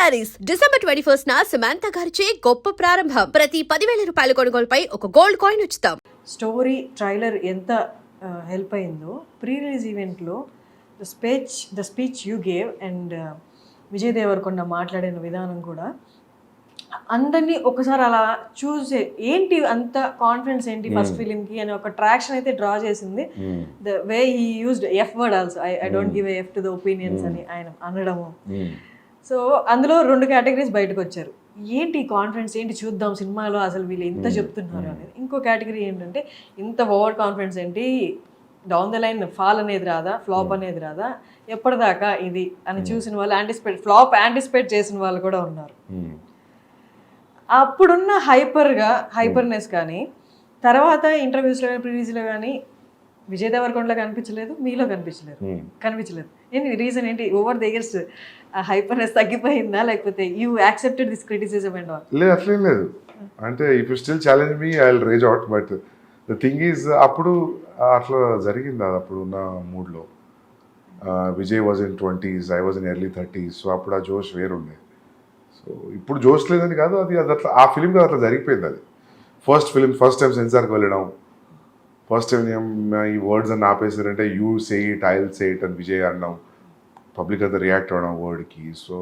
Saris December 21 Samantha గారిచే గొప్ప ప్రారంభం. ప్రతి 10,000 రూపాయల కొనుగోలుపై ఒక గోల్డ్ కాయిన్ ఉచితం. స్టోరీ ట్రైలర్ ఎంత హెల్ప్ అయిందో ప్రీ రిలీజ్ ఈవెంట్లో the speech you gave and Vijay Deverakonda మాట్లాడిన విధానం కూడా అందరినీ ఒకసారి అలా చూసే ఏంటి అంత కాన్ఫిడెన్స్ ఏంటి ఫస్ట్ ఫిలింకి అని ఒక ట్రాక్షన్ అయితే డ్రా చేసింది. The way he used F word also I don't give F to the opinions అని ఆయన అనడము. సో అందులో 2 కేటగిరీస్ బయటకు వచ్చారు. ఏంటి కాన్ఫిడెన్స్ ఏంటి చూద్దాం సినిమాలో అసలు వీళ్ళు ఎంత చెప్తున్నారు అనేది. ఇంకో కేటగిరీ ఏంటంటే ఇంత ఓవర్ కాన్ఫిడెన్స్ ఏంటి, డౌన్ ద లైన్ ఫాల్ అనేది రాదా, ఫ్లాప్ అనేది రాదా, ఎప్పటిదాకా ఇది అని చూసిన వాళ్ళు ఫ్లాప్ యాంటిసిపేట్ చేసిన వాళ్ళు కూడా ఉన్నారు. అప్పుడున్న హైపర్నెస్ కానీ తర్వాత ఇంటర్వ్యూస్లో కానీ ప్రీవియస్లో కానీ విజయ్ దేవరకొండలో కనిపించలేదు, మీలో కనిపించలేదు. ఏంటి రీజన్ ఏంటి? ఓవర్ ద ఇయర్స్ హైపర్నెస్ తగ్గిపోయిందా, లేకపోతే you accepted this criticism and all? లేదు, అట్లేం లేదు. అంటే if you still challenge me I will rage out. But the thing is అప్పుడు అట్లా జరిగింది. అది అప్పుడు ఉన్న మూడ్లో Vijay was in 20s, I was in early 30s. So అప్పుడు ఆ జోష్ వేరుండే. సో ఇప్పుడు జోష్ లేదని కాదు, అది అట్లా ఆ ఫిలింలో అట్లా జరిగిపోయింది. అది ఫస్ట్ టైం సెన్సార్కి వెళ్ళడం, ఫస్ట్ టైం ఈ వర్డ్స్ అని ఆపేసారంటే you say it, I will say it అని విజయ్ అన్నాం, పబ్లిక్ అంతా రియాక్ట్ అవ్వడం వర్డ్కి. సో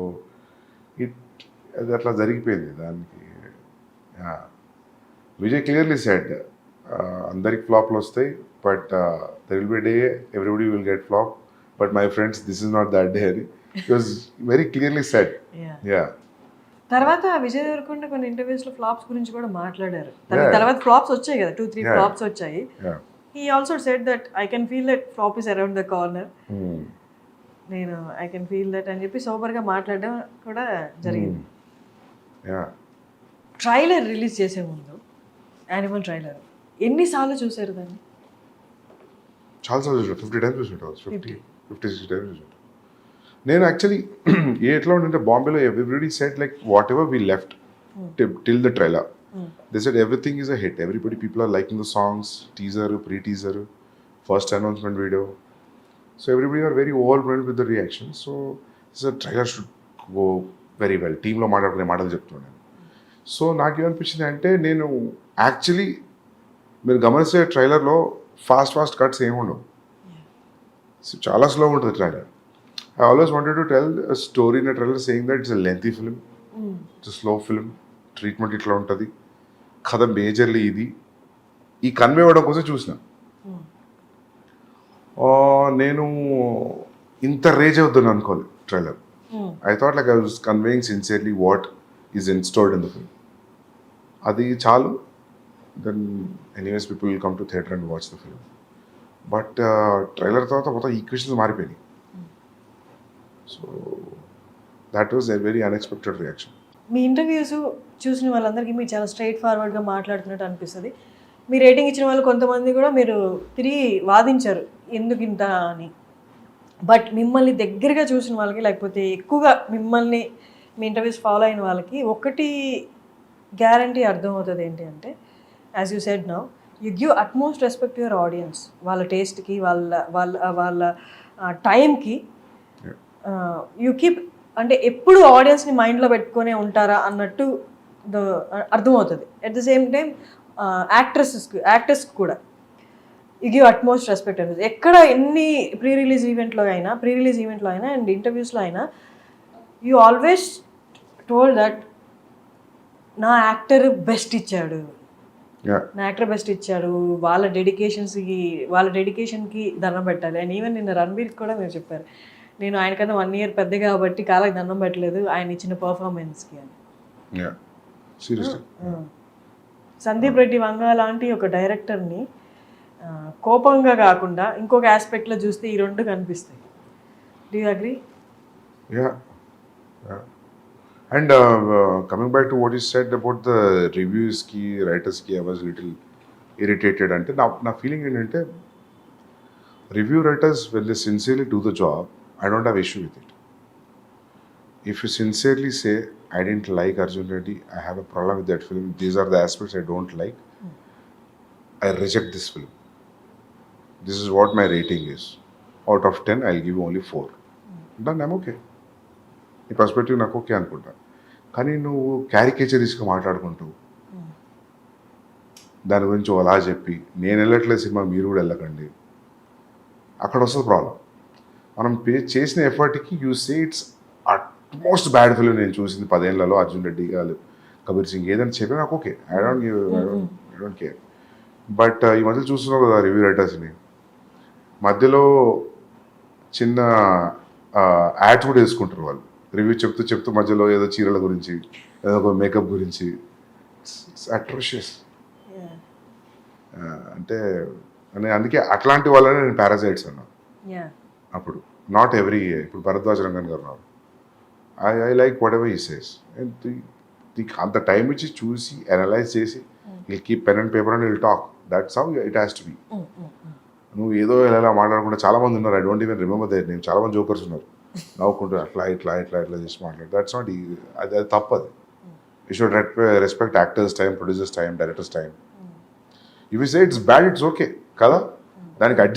అది అట్లా జరిగిపోయింది దానికి. విజయ్ క్లియర్లీ సెడ్ అందరికి ఫ్లాప్లు వస్తాయి, but there will be day everybody will get flop, but my friends this is not that day అని it was very clearly said. తర్వాత విజయ్ దేవరకొండ కొన్ని ఇంటర్వ్యూస్లో ఫ్లాప్స్ గురించి కూడా మాట్లాడారు. తర్వాత ఫ్లాప్స్ వచ్చాయి కదా, 2-3 ఫ్లాప్స్ వచ్చాయి. He also said that I can feel that flop is around the corner, నేను ఐ కెన్ ఫీల్ దట్ అని చెప్పి సూపర్గా మాట్లాడడం కూడా జరిగింది. ట్రైలర్ రిలీజ్ చేసే ముందు యానిమల్ ట్రైలర్ ఎన్నిసార్లు చూసారు దాన్ని? చాలాసార్లు చూసాను. 50 times చూసాను, 50-60 times చూసాను. నేను యాక్చువల్లీ ఎట్లా ఉంటే బాంబేలో everybody set like whatever we left till the trailer, they said everything is a hit, people are liking the songs, teaser, pre teaser, first announcement video. So everybody are very overwhelmed with the reaction. So trailer should go very well. టీంలో మాట్లాడుకునే మాటలు చెప్తున్నాను. So నాకేమనిపించింది అంటే, నేను actually మీరు గమనిస్తే ట్రైలర్లో fast cuts ఏమి ఉండవు, చాలా స్లో ఉంటుంది trailer. I always wanted to tell a story in a trailer saying that it's a lengthy film, it's a slow film, treatment itla untadi, kada majorly idi ee convey avadam kosam chusina. Nenu inta rage avudanu anukovali trailer. I thought like I was conveying sincerely what is installed in the film. Adi chalu, then anyways people will come to theatre and watch the film. But trailer tarvata mottham equations maripoyinayi. So that was a very unexpected reaction. Me interviews చూసిన వాళ్ళందరికీ మీరు చాలా straight ఫార్వర్డ్గా మాట్లాడుతున్నట్టు అనిపిస్తుంది. మీ rating ఇచ్చిన వాళ్ళు కొంతమంది కూడా మీరు తిరిగి వాదించారు ఎందుకు ఇంత అని. బట్ మిమ్మల్ని దగ్గరగా చూసిన వాళ్ళకి, లేకపోతే ఎక్కువగా మిమ్మల్ని మీ ఇంటర్వ్యూస్ ఫాలో అయిన వాళ్ళకి ఒకటి గ్యారంటీ అర్థమవుతుంది ఏంటి అంటే, as you said now, you give utmost respect your audience. వాళ్ళ టేస్ట్కి, వాళ్ళ టైంకి యూ కీప్, అంటే ఎప్పుడు ఆడియన్స్ని మైండ్లో ఉంటారా అన్నట్టు అర్థమవుతుంది. అట్ ద సేమ్ టైం యాక్టర్స్కి కూడా యూ గివ్ అట్మోస్ట్ రెస్పెక్ట్ అనేది. ఎక్కడ ఎన్ని ప్రీ రిలీజ్ ఈవెంట్లో అయినా అండ్ ఇంటర్వ్యూస్లో అయినా యూ ఆల్వేస్ టోల్డ్ దట్ నా యాక్టర్ బెస్ట్ ఇచ్చాడు, వాళ్ళ డెడికేషన్కి దండం పెట్టాలి. అండ్ ఈవెన్ నిన్న రణబీర్కి కూడా మీరు చెప్పారు, నేను ఆయనకన్నా 1 year పెద్ద కాబట్టి కాళ్ళకి దండం పెట్టలేదు ఆయన ఇచ్చిన పర్ఫార్మెన్స్కి అని. సందీప్ రెడ్డి వంగ లాంటి ఒక డైరెక్టర్ని కోపంగా కాకుండా ఇంకొక ఆస్పెక్ట్లో చూస్తే ఈ 2 కనిపిస్తాయి. Do you agree? And coming back to what you said about the రివ్యూస్కి, రైటర్స్కి, ఐ వాజ్ లిటిల్ ఇరిటేటెడ్. అంటే నా ఫీలింగ్ ఏంటంటే, review writers when they sincerely do the job, I don't have issue with it. If you sincerely say, I didn't like Arjun Reddy, I have a problem with that film, these are the aspects I don't like, I reject this film. This is what my rating is. Out of 10, I'll give you only 4. Then I'm okay. నీ perspective నాకు okay అనుకుంటా. కానీ నువ్వు క్యారికేచరిస్ట్గా మాట్లాడుకుంటూ దాని గురించి అలా చెప్పి నేను వెళ్ళట్లేదు సినిమా మీరు కూడా వెళ్ళకండి, అక్కడ వస్తుంది ప్రాబ్లం. మనం చేసిన ఎఫర్ట్కి you say it's utmost bad film నేను చూసింది 10 ఏళ్లలో. అర్జున్ రెడ్డి గారు, కబీర్ సింగ్ ఏదైనా చెప్పి నాకు okay, I don't care. But ఈ మధ్య చూస్తున్నావు కదా రివ్యూ రైటర్స్ని, మధ్యలో చిన్న యాడ్స్ కూడా వేసుకుంటారు వాళ్ళు. రివ్యూ చెప్తూ మధ్యలో ఏదో చీరల గురించి, ఏదో ఒక మేకప్ గురించి. It's atrocious. అంటే అందుకే అట్లాంటి వాళ్ళని నేను పారాసైట్స్ అన్నా అప్పుడు. నాట్ ఎవ్రీ, ఇప్పుడు భరద్వాజ్ రంగన్ గారు ఉన్నారు, I like what ever he says. అంత టైం ఇచ్చి చూసి అనలైజ్ చేసి will keep pen and paper and will talk. That's how it has to be. నువ్వు ఏదో ఎలా మాట్లాడకుండా చాలామంది ఉన్నారు, I don't even remember that name. చాలామంది జోకర్స్ ఉన్నారు నవ్వుకుంటూ అట్లా చేసి మాట్లాడు. దట్స్ నాట్, అది తప్పది. You should respect actors time, producers time, directors time. If you say it's bad, it's okay కదా, దానికి అడ్జస్ట్